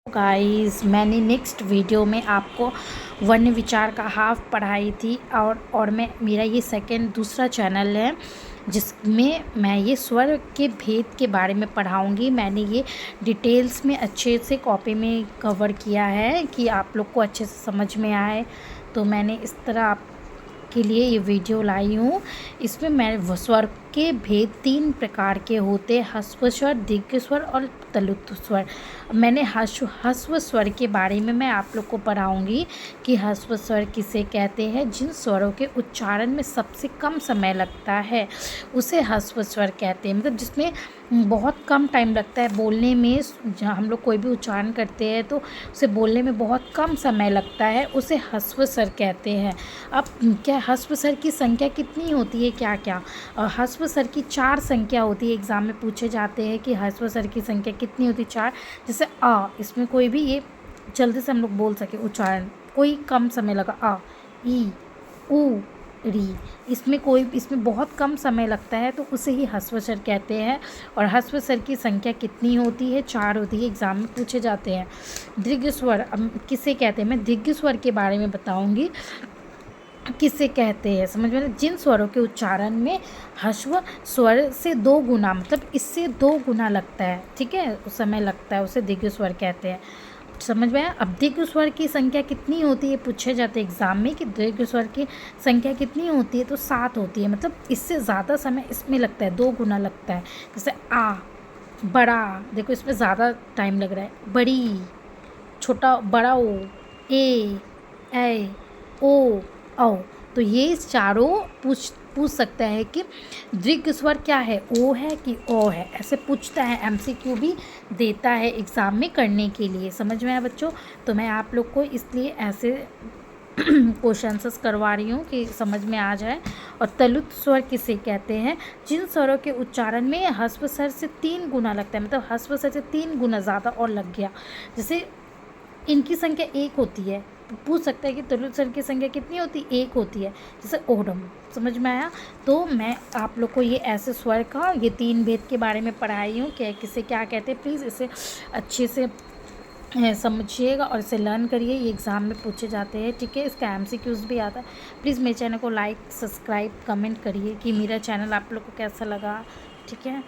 Guys, मैंने next video में आपको वर्ण विचार का हाफ पढ़ाई थी और मैं मेरा ये दूसरा चैनल है जिसमें मैं ये स्वर के भेद के बारे में पढ़ाऊँगी। मैंने ये डिटेल्स में अच्छे से कॉपी में कवर किया है कि आप लोग को अच्छे से समझ में आए, तो मैंने इस तरह आपके लिए ये वीडियो लाई हूँ। इसमें मैं स्वर के भेद 3 प्रकार के होते हैं: ह्रस्व स्वर, दीर्घ स्वर और तलुत स्वर। मैंने ह्रस्व स्वर के बारे में मैं आप लोग को पढ़ाऊँगी कि ह्रस्व स्वर किसे कहते हैं। जिन स्वरों के उच्चारण में सबसे कम समय लगता है उसे ह्रस्व स्वर कहते हैं। मतलब जिसमें बहुत कम टाइम लगता है बोलने में, जहाँ हम लोग कोई भी उच्चारण करते हैं तो उसे बोलने में बहुत कम समय लगता है, उसे ह्रस्व स्वर कहते हैं। अब क्या ह्रस्व स्वर की संख्या कितनी होती है, क्या क्या ह्रस्व स्वर की 4 संख्या होती है। एग्ज़ाम में पूछे जाते हैं कि ह्रस्व स्वर की संख्या कितनी होती है, 4। जैसे इसमें कोई भी ये जल्दी से हम लोग बोल सके उच्चारण, कोई कम समय लगा। ई, ऊ, री, इसमें बहुत कम समय लगता है तो उसे ही ह्रस्व स्वर कहते हैं। और ह्रस्व स्वर की संख्या कितनी होती है, 4 होती है। एग्ज़ाम में पूछे जाते हैं। दीर्घ स्वर किसे कहते हैं, मैं दीर्घ स्वर के बारे में बताऊंगी किसे कहते हैं। समझ में, जिन स्वरों के उच्चारण में ह्रस्व स्वर से 2 गुना, मतलब इससे 2 गुना लगता है, ठीक है, समय लगता है, उसे दीर्घ स्वर कहते हैं। समझ में आया। अब दीर्घ स्वर की संख्या कितनी होती है, पूछे जाते हैं एग्ज़ाम में कि दीर्घ स्वर की संख्या कितनी होती है, तो 7 होती है। मतलब इससे ज़्यादा समय इसमें लगता है, 2 गुना लगता है। जैसे बड़ा, देखो इसमें ज़्यादा टाइम लग रहा है। बड़ी, छोटा, बड़ा ओ, ए ओ, औ। तो ये चारों पूछ सकता है कि दीर्घ स्वर क्या है, ओ है कि ओ है, ऐसे पूछता है। एमसीक्यू भी देता है एग्ज़ाम में करने के लिए। समझ में आया बच्चों। तो मैं आप लोग को इसलिए ऐसे क्वेश्चंस करवा रही हूँ कि समझ में आ जाए। और तलुत स्वर किसे कहते हैं, जिन स्वरों के उच्चारण में ह्रस्व स्वर से 3 गुना लगता है, मतलब ह्रस्व स्वर से 3 गुना ज़्यादा और लग गया। जैसे इनकी संख्या 1 होती है, पूछ सकता है कि तलुत स्वर की संख्या कितनी होती है, 1 होती है। जैसे ओडम। समझ में आया। तो मैं आप लोग को ये ऐसे स्वर का ये 3 भेद के बारे में पढ़ाई हूँ कि किसे क्या कहते हैं। प्लीज़ इसे अच्छे से समझिएगा और इसे लर्न करिए। ये एग्ज़ाम में पूछे जाते हैं, ठीक है। इसका एमसीक्यूज़ भी आता है। प्लीज़ मेरे चैनल को लाइक, सब्सक्राइब, कमेंट करिए कि मेरा चैनल आप लोग को कैसा लगा, ठीक है।